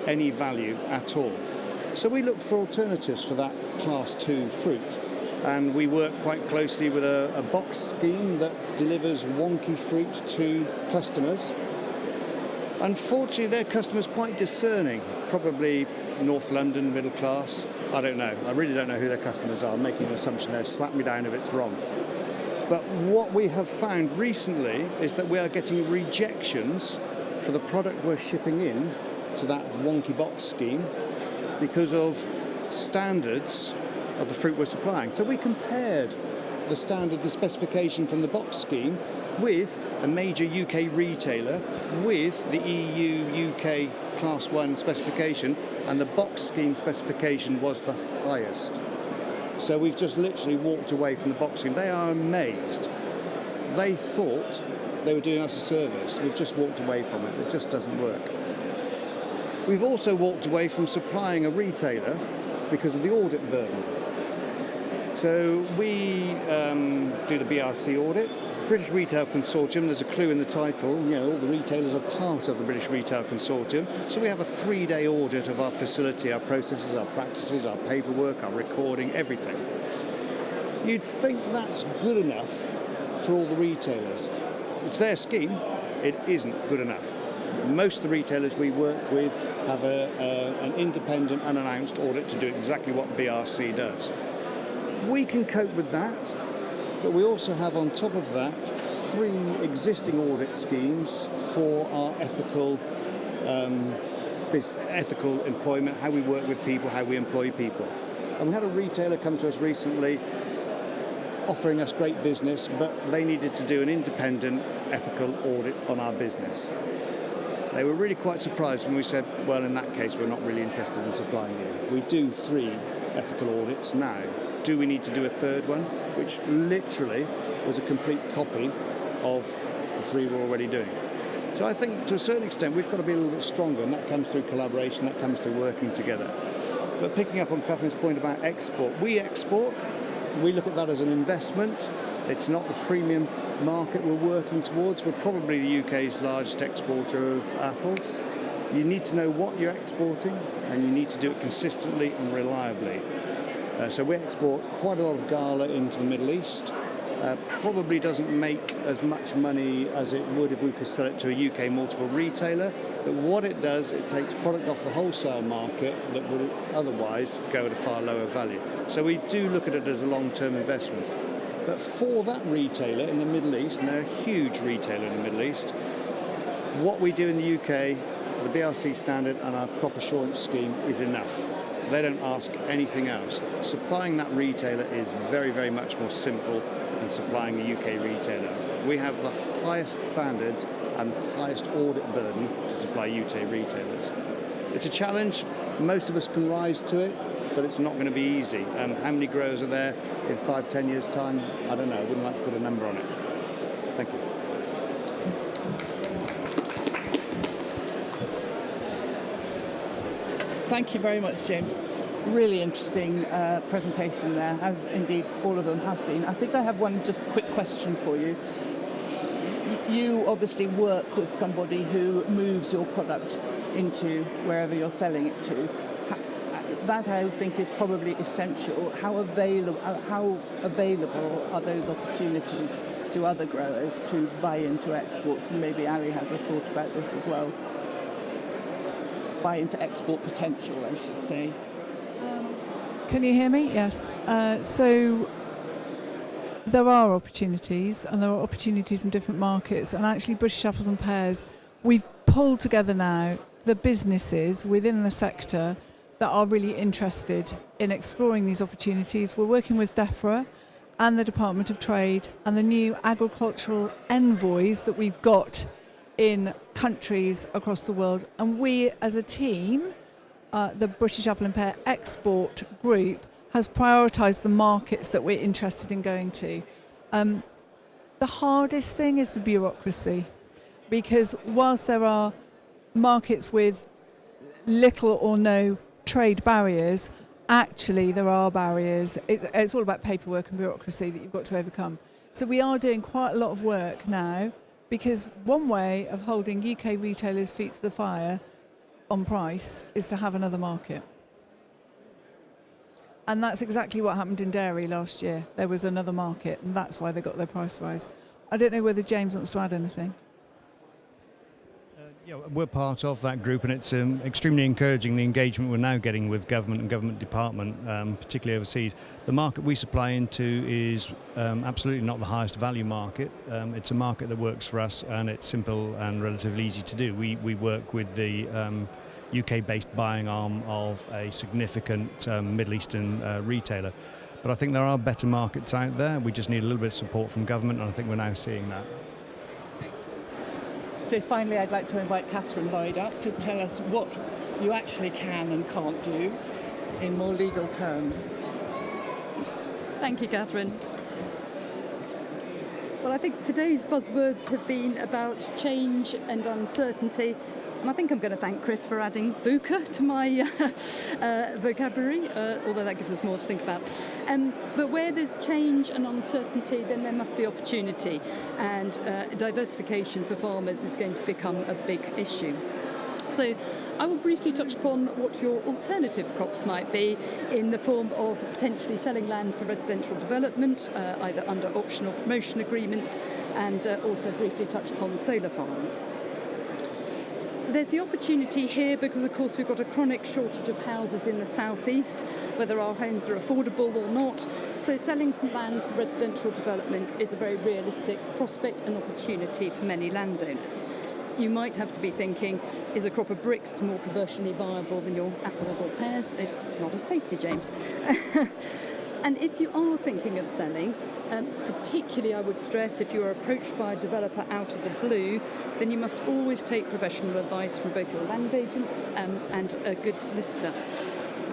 any value at all. So we looked for alternatives for that class 2 fruit, and we work quite closely with a box scheme that delivers wonky fruit to customers. Unfortunately, their customers are quite discerning, probably North London, middle class. I don't know. I really don't know who their customers are. I'm making an assumption there. Slap me down if it's wrong. But what we have found recently is that we are getting rejections for the product we're shipping in to that wonky box scheme because of standards of the fruit we're supplying. So we compared the standard, the specification from the box scheme with a major UK retailer with the EU UK Class 1 specification, and the box scheme specification was the highest. So we've just literally walked away from the box scheme. They are amazed. They thought they were doing us a service. We've just walked away from it. It just doesn't work. We've also walked away from supplying a retailer because of the audit burden. So we do the BRC audit. British Retail Consortium, there's a clue in the title, all the retailers are part of the British Retail Consortium. So we have a 3-day audit of our facility, our processes, our practices, our paperwork, our recording, everything. You'd think that's good enough for all the retailers. It's their scheme, it isn't good enough. Most of the retailers we work with have an independent, unannounced audit to do exactly what BRC does. We can cope with that. But we also have on top of that 3 existing audit schemes for our ethical employment, how we work with people, how we employ people. And we had a retailer come to us recently offering us great business, but they needed to do an independent ethical audit on our business. They were really quite surprised when we said, well, in that case, we're not really interested in supplying you. We do 3 ethical audits now. Do we need to do a 3rd one? Which literally was a complete copy of the 3 we're already doing. So I think to a certain extent we've got to be a little bit stronger, and that comes through collaboration, that comes through working together. But picking up on Catherine's point about export, we look at that as an investment. It's not the premium market we're working towards. We're probably the UK's largest exporter of apples. You need to know what you're exporting, and you need to do it consistently and reliably. So we export quite a lot of Gala into the Middle East. Probably doesn't make as much money as it would if we could sell it to a UK multiple retailer. But what it does, it takes product off the wholesale market that would otherwise go at a far lower value. So we do look at it as a long-term investment. But for that retailer in the Middle East, and they're a huge retailer in the Middle East, what we do in the UK, the BRC standard and our crop assurance scheme is enough. They don't ask anything else. Supplying that retailer is very, very much more simple than supplying a UK retailer. We have the highest standards and highest audit burden to supply UK retailers. It's a challenge. Most of us can rise to it, but it's not going to be easy. How many growers are there in 5-10 years' time? I don't know. I wouldn't like to put a number on it. Thank you. Thank you very much, James. Really interesting presentation there, as indeed all of them have been. I think I have one just quick question for you. You obviously work with somebody who moves your product into wherever you're selling it to. That, I think, is probably essential. How available are those opportunities to other growers to buy into exports? And maybe Ali has a thought about this as well. Buy into export potential, I should say. Can you hear me? Yes. So there are opportunities, and there are opportunities in different markets. And actually, British Apples and Pears, we've pulled together now the businesses within the sector that are really interested in exploring these opportunities. We're working with DEFRA and the Department of Trade and the new agricultural envoys that we've got in countries across the world. And we, as a team, the British Apple and Pear Export Group, has prioritised the markets that we're interested in going to. The hardest thing is the bureaucracy, because whilst there are markets with little or no trade barriers, actually there are barriers. It's all about paperwork and bureaucracy that you've got to overcome. So we are doing quite a lot of work now, because one way of holding UK retailers' feet to the fire on price is to have another market. And that's exactly what happened in dairy last year. There was another market, and that's why they got their price rise. I don't know whether James wants to add anything. Yeah, we're part of that group, and it's extremely encouraging, the engagement we're now getting with government and government department, particularly overseas. The market we supply into is absolutely not the highest value market. It's a market that works for us, and it's simple and relatively easy to do. We work with the UK-based buying arm of a significant Middle Eastern retailer. But I think there are better markets out there. We just need a little bit of support from government, and I think we're now seeing that. So finally, I'd like to invite Catherine Lloyd up to tell us what you actually can and can't do in more legal terms. Thank you, Catherine. Well, I think today's buzzwords have been about change and uncertainty. And I think I'm going to thank Chris for adding VUCA to my vocabulary, although that gives us more to think about. But where there's change and uncertainty, then there must be opportunity. And diversification for farmers is going to become a big issue. So I will briefly touch upon what your alternative crops might be in the form of potentially selling land for residential development, either under option or promotion agreements, and also briefly touch upon solar farms. There's the opportunity here because, of course, we've got a chronic shortage of houses in the southeast, whether our homes are affordable or not. So selling some land for residential development is a very realistic prospect and opportunity for many landowners. You might have to be thinking, is a crop of bricks more commercially viable than your apples or pears, if not as tasty, James? And if you are thinking of selling, particularly I would stress if you are approached by a developer out of the blue, then you must always take professional advice from both your land agents and a good solicitor.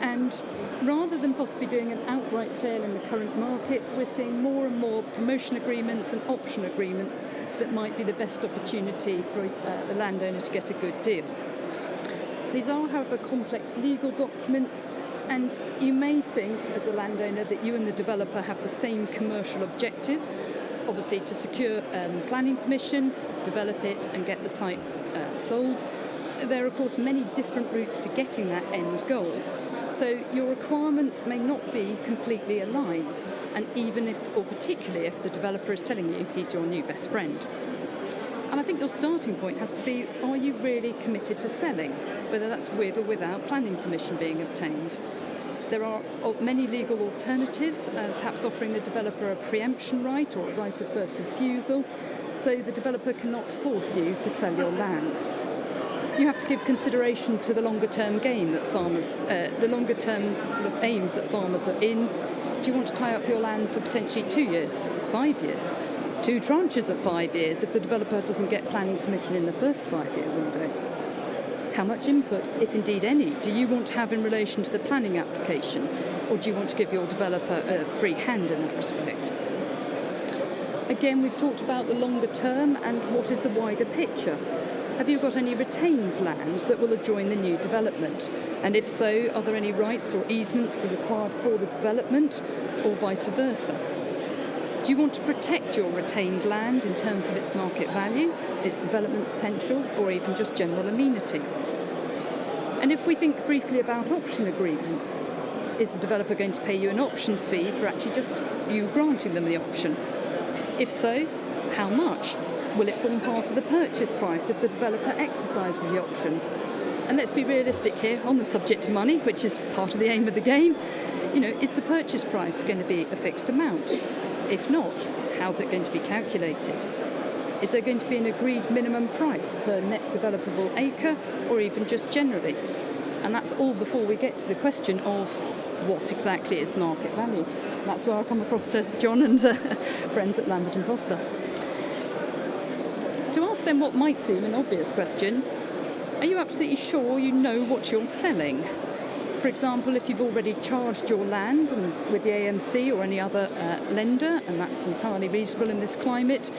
And rather than possibly doing an outright sale in the current market, we're seeing more and more promotion agreements and option agreements that might be the best opportunity for the landowner to get a good deal. These are, however, complex legal documents, and you may think as a landowner that you and the developer have the same commercial objectives, obviously to secure planning permission, develop it and get the site sold. there are, of course, many different routes to getting that end goal. So your requirements may not be completely aligned, and even if, or particularly if the developer is telling you he's your new best friend. And I think your starting point has to be, are you really committed to selling, whether that's with or without planning permission being obtained? There are many legal alternatives, perhaps offering the developer a preemption right or a right of first refusal, so the developer cannot force you to sell your land. You have to give consideration to the longer-term gain that farmers, the longer-term sort of aims that farmers are in. Do you want to tie up your land for potentially 2 years, 5 years, 2 tranches of 5 years if the developer doesn't get planning permission in the first 5-year window? How much input, if indeed any, do you want to have in relation to the planning application, or do you want to give your developer a free hand in that respect? Again, we've talked about the longer term and what is the wider picture. Have you got any retained land that will adjoin the new development? And if so, are there any rights or easements that are required for the development, or vice versa? Do you want to protect your retained land in terms of its market value, its development potential, or even just general amenity? And if we think briefly about option agreements, is the developer going to pay you an option fee for actually just you granting them the option? If so, how much? Will it form part of the purchase price if the developer exercises the option? And let's be realistic here on the subject of money, which is part of the aim of the game. You know, is the purchase price going to be a fixed amount? If not, how's it going to be calculated? Is there going to be an agreed minimum price per net developable acre, or even just generally? And that's all before we get to the question of what exactly is market value. That's where I'll come across to John and friends at Lambert and Foster. To ask them what might seem an obvious question, are you absolutely sure you know what you're selling? For example, if you've already charged your land and with the AMC or any other lender, and that's entirely reasonable in this climate,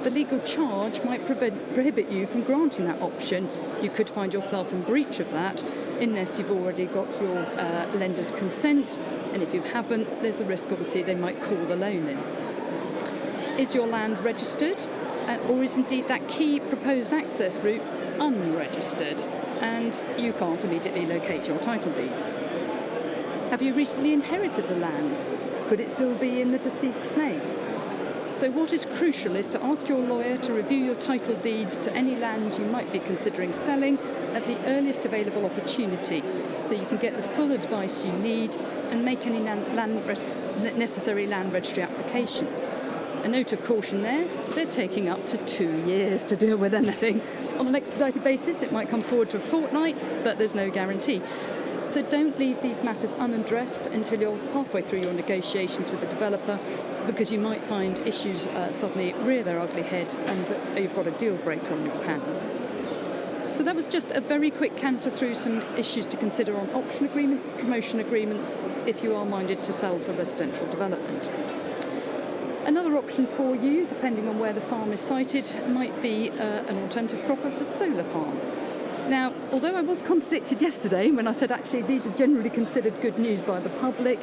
the legal charge might prohibit you from granting that option. You could find yourself in breach of that unless you've already got your lender's consent, and if you haven't, there's a risk obviously they might call the loan in. Is your land registered, or is indeed that key proposed access route unregistered, and you can't immediately locate your title deeds? Have you recently inherited the land? Could it still be in the deceased's name? So what is crucial is to ask your lawyer to review your title deeds to any land you might be considering selling at the earliest available opportunity, so you can get the full advice you need and make any necessary land registry applications. A note of caution there, they're taking up to 2 years to deal with anything. On an expedited basis, it might come forward to a fortnight, but there's no guarantee. So don't leave these matters unaddressed until you're halfway through your negotiations with the developer, because you might find issues suddenly rear their ugly head and you've got a deal breaker on your hands. So that was just a very quick canter through some issues to consider on option agreements, promotion agreements, if you are minded to sell for residential development. Another option for you, depending on where the farm is sited, might be an alternative cropper for solar farm. Now, although I was contradicted yesterday when I said actually these are generally considered good news by the public,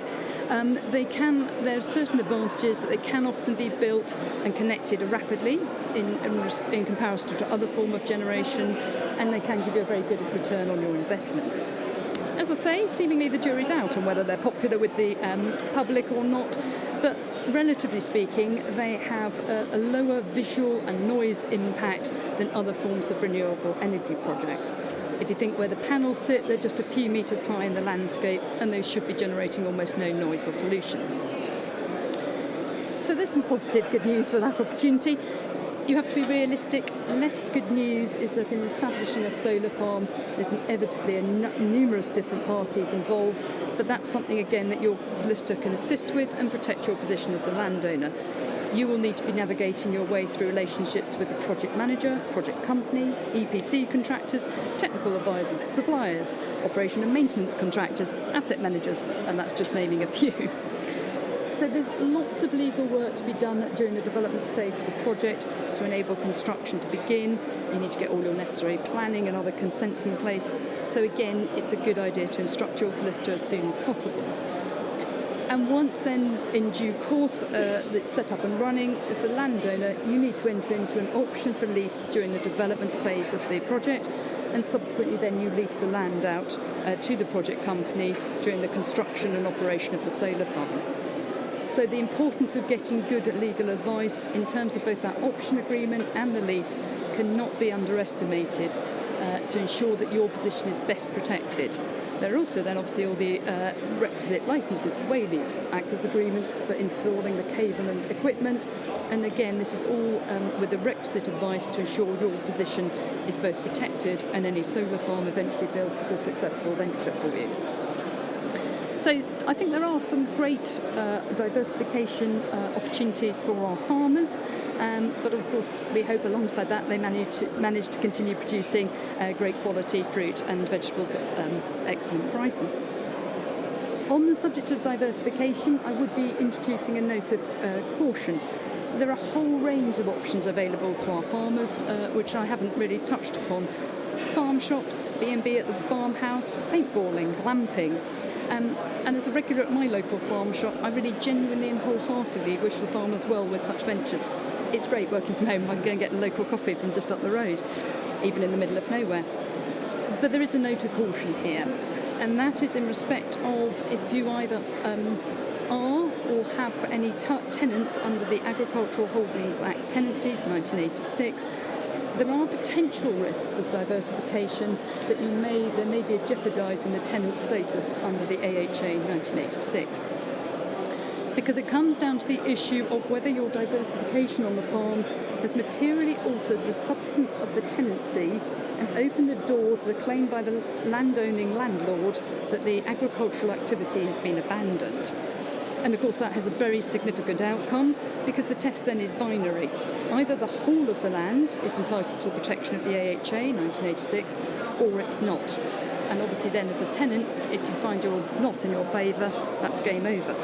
there are certain advantages that they can often be built and connected rapidly in comparison to other form of generation, and they can give you a very good return on your investment. As I say, seemingly the jury's out on whether they're popular with the public or not, but relatively speaking, they have a lower visual and noise impact than other forms of renewable energy projects. If you think where the panels sit, they're just a few metres high in the landscape, and they should be generating almost no noise or pollution. So there's some positive good news for that opportunity. You have to be realistic. Less good news is that in establishing a solar farm, there's inevitably numerous different parties involved, but that's something, again, that your solicitor can assist with and protect your position as the landowner. You will need to be navigating your way through relationships with the project manager, project company, EPC contractors, technical advisors, suppliers, operation and maintenance contractors, asset managers, and that's just naming a few. So there's lots of legal work to be done during the development stage of the project to enable construction to begin. You need to get all your necessary planning and other consents in place. So again, it's a good idea to instruct your solicitor as soon as possible. And once then, in due course, it's set up and running, as a landowner, you need to enter into an option for lease during the development phase of the project, and subsequently then you lease the land out to the project company during the construction and operation of the solar farm. So the importance of getting good legal advice in terms of both that option agreement and the lease cannot be underestimated to ensure that your position is best protected. There are also then obviously all the requisite licenses, wayleaves, access agreements for installing the cable and equipment, and again this is all with the requisite advice to ensure your position is both protected and any solar farm eventually built is a successful venture for you. So I think there are some great diversification opportunities for our farmers. But of course, we hope alongside that they manage to continue producing great quality fruit and vegetables at excellent prices. On the subject of diversification, I would be introducing a note of caution. There are a whole range of options available to our farmers, which I haven't really touched upon. Farm shops, B&B at the farmhouse, paintballing, glamping. And as a regular at my local farm shop, I really genuinely and wholeheartedly wish the farmers well with such ventures. It's great working from home. I can go and get a local coffee from just up the road, even in the middle of nowhere. But there is a note of caution here, and that is in respect of if you either are or have any tenants under the Agricultural Holdings Act tenancies 1986, there are potential risks of diversification that there may be a jeopardising the tenant status under the AHA 1986. Because it comes down to the issue of whether your diversification on the farm has materially altered the substance of the tenancy and opened the door to the claim by the landowning landlord that the agricultural activity has been abandoned. And of course that has a very significant outcome because the test then is binary. Either the whole of the land is entitled to the protection of the AHA 1986 or it's not. And obviously then as a tenant, if you find you're not in your favour, that's game over.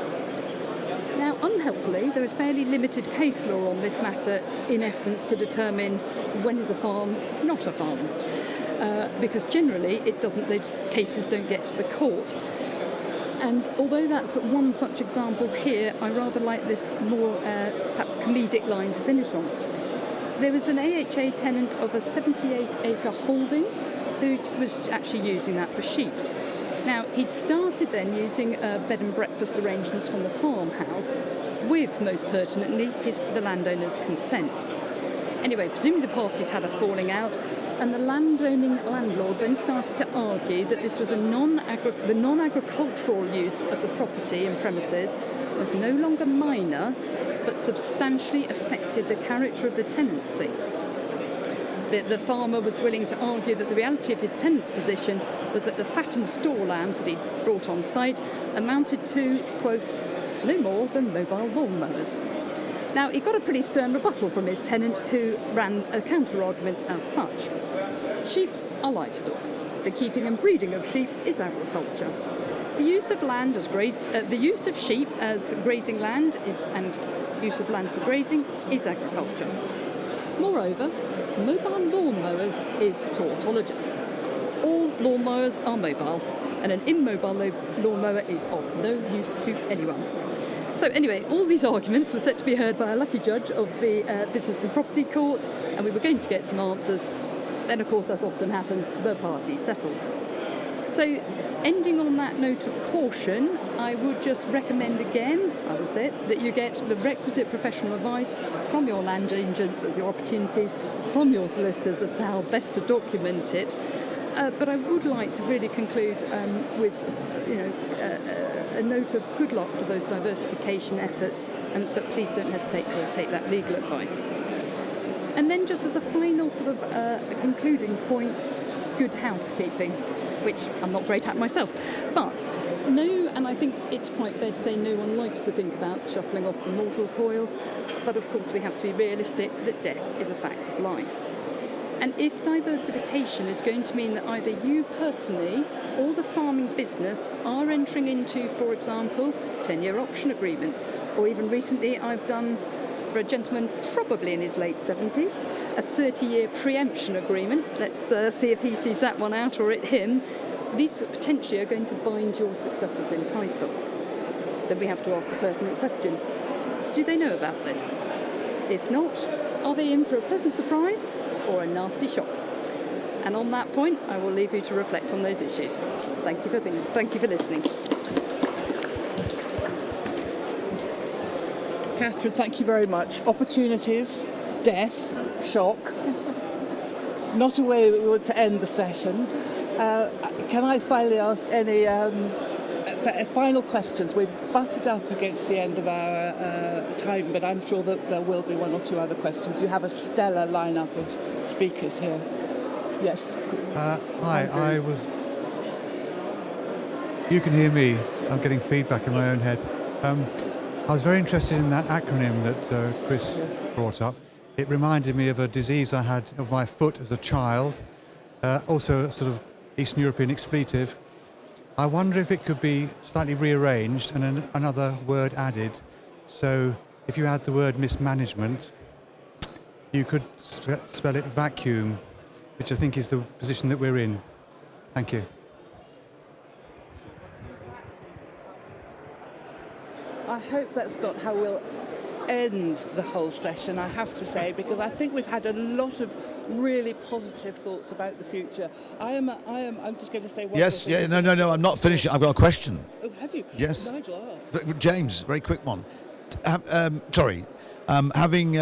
Now, unhelpfully, there is fairly limited case law on this matter, in essence, to determine when is a farm not a farm, because generally the cases don't get to the court. And although that's one such example here, I rather like this more perhaps comedic line to finish on. There was an AHA tenant of a 78-acre holding who was actually using that for sheep. Now, he'd started then using bed and breakfast arrangements from the farmhouse with, most pertinently, the landowner's consent. Anyway, presumably the parties had a falling out, and the landowning landlord then started to argue that this was the non-agricultural use of the property and premises was no longer minor, but substantially affected the character of the tenancy. The farmer was willing to argue that the reality of his tenant's position was that the fattened store lambs that he brought on site amounted to, quotes, no more than mobile lawnmowers. Now, he got a pretty stern rebuttal from his tenant, who ran a counter-argument as such. Sheep are livestock. The keeping and breeding of sheep is agriculture. The use of land as the use of sheep as grazing land and use of land for grazing is agriculture. Moreover, mobile lawnmowers is tautologous. All lawnmowers are mobile, and an immobile lawnmower is of no use to anyone. So anyway, all these arguments were set to be heard by a lucky judge of the Business and Property Court, and we were going to get some answers. Then, of course, as often happens, the parties settled. So, ending on that note of caution, I would just recommend again, I would say, that you get the requisite professional advice from your land agents as your opportunities, from your solicitors as to how best to document it. But I would like to really conclude with, a note of good luck for those diversification efforts, but please don't hesitate to take that legal advice. And then just as a final sort of concluding point, good housekeeping, which I'm not great at myself. But no, and I think it's quite fair to say no one likes to think about shuffling off the mortal coil, but of course we have to be realistic that death is a fact of life. And if diversification is going to mean that either you personally or the farming business are entering into, for example, 10-year option agreements, or even recently I've done for a gentleman probably in his late 70s, a 30-year preemption agreement. Let's see if he sees that one out or it him. These potentially are going to bind your successors in title. then we have to ask the pertinent question. Do they know about this? If not, are they in for a pleasant surprise or a nasty shock? And on that point, I will leave you to reflect on those issues. Thank you for listening. Catherine, thank you very much. Opportunities, death, shock. Not a way we want to end the session. Can I finally ask any final questions? We've butted up against the end of our time, but I'm sure that there will be one or two other questions. You have a stellar lineup of speakers here. Yes. Hi, I was... You can hear me. I'm getting feedback in my own head. I was very interested in that acronym that Chris brought up. It reminded me of a disease I had of my foot as a child, also a sort of Eastern European expletive. I wonder if it could be slightly rearranged and another word added. So if you add the word mismanagement, you could spell it vacuum, which I think is the position that we're in. Thank you. I hope that's not how we'll end the whole session, I have to say, because I think we've had a lot of really positive thoughts about the future. I'm just going to say one Yes, more thing. no, I'm not finished. I've got a question. Oh, have you? Yes. Nigel, ask. James, very quick one. Having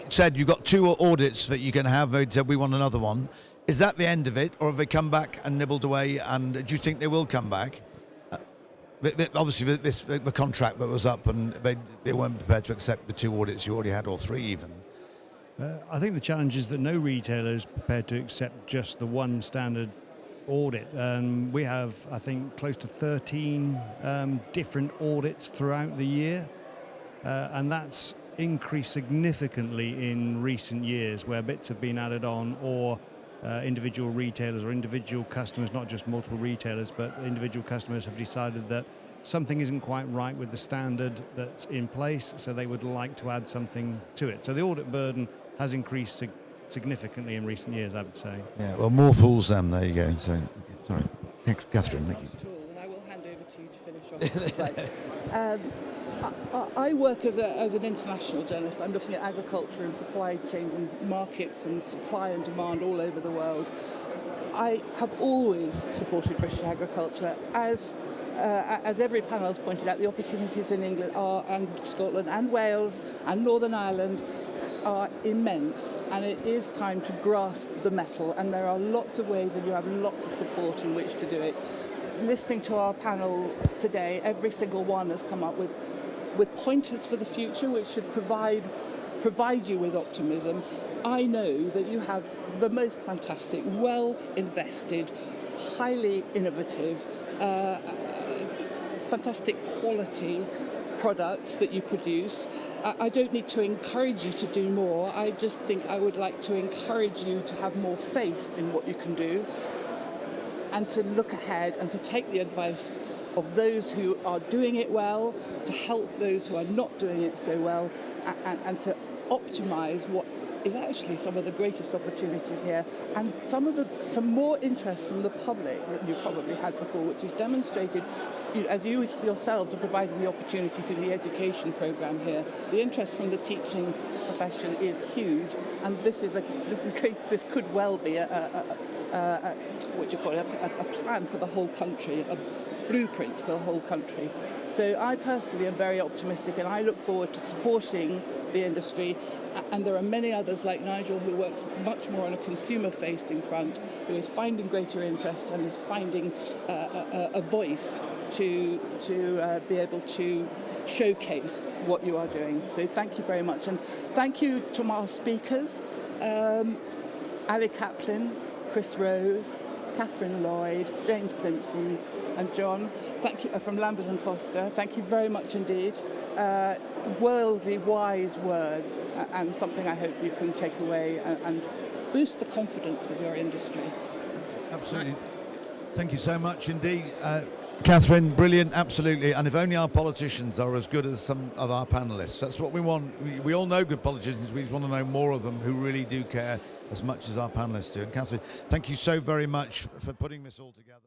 said you've got 2 audits that you can have, they said we want another one. Is that the end of it, or have they come back and nibbled away, and do you think they will come back? Obviously, the contract that was up, and they weren't prepared to accept the 2 audits you already had, or 3 even. I think the challenge is that no retailer is prepared to accept just the one standard audit. We have, I think, close to 13 different audits throughout the year, and that's increased significantly in recent years, where bits have been added on, or individual retailers or individual customers, not just multiple retailers, but individual customers have decided that something isn't quite right with the standard that's in place, so they would like to add something to it. So the audit burden has increased significantly in recent years, I would say. Yeah, well, more fools them. There you go. So, sorry. Thanks, Catherine. Thank you. And I will hand over to you to finish off. I work as an international journalist. I'm looking at agriculture and supply chains and markets and supply and demand all over the world. I have always supported British agriculture. As every panel has pointed out, the opportunities in England and Scotland and Wales and Northern Ireland are immense, and it is time to grasp the mettle, and there are lots of ways, and you have lots of support in which to do it. Listening to our panel today, every single one has come up with pointers for the future which should provide you with optimism. I know that you have the most fantastic, well-invested, highly innovative, fantastic quality products that you produce. I don't need to encourage you to do more. I just think I would like to encourage you to have more faith in what you can do, and to look ahead and to take the advice of those who are doing it well, to help those who are not doing it so well, and to optimise what is actually some of the greatest opportunities here, and some more interest from the public that you've probably had before, which is demonstrated, as you yourselves are providing the opportunity through the education programme here. The interest from the teaching profession is huge, and this is great. This could well be a plan for the whole country, a blueprint for the whole country. So I personally am very optimistic, and I look forward to supporting the industry, and there are many others like Nigel who works much more on a consumer-facing front, who is finding greater interest and is finding a voice to be able to showcase what you are doing. So thank you very much, and thank you to our speakers, Ali Kaplan, Chris Rose, Catherine Lloyd, James Simpson and John. Thank you from Lambert and Foster. Thank you very much indeed. Worldly wise words, and something I hope you can take away and boost the confidence of your industry. Absolutely. Thank you so much indeed. Catherine, brilliant, absolutely. And if only our politicians are as good as some of our panellists. That's what we want. We all know good politicians. We just want to know more of them who really do care as much as our panellists do. And Catherine, thank you so very much for putting this all together.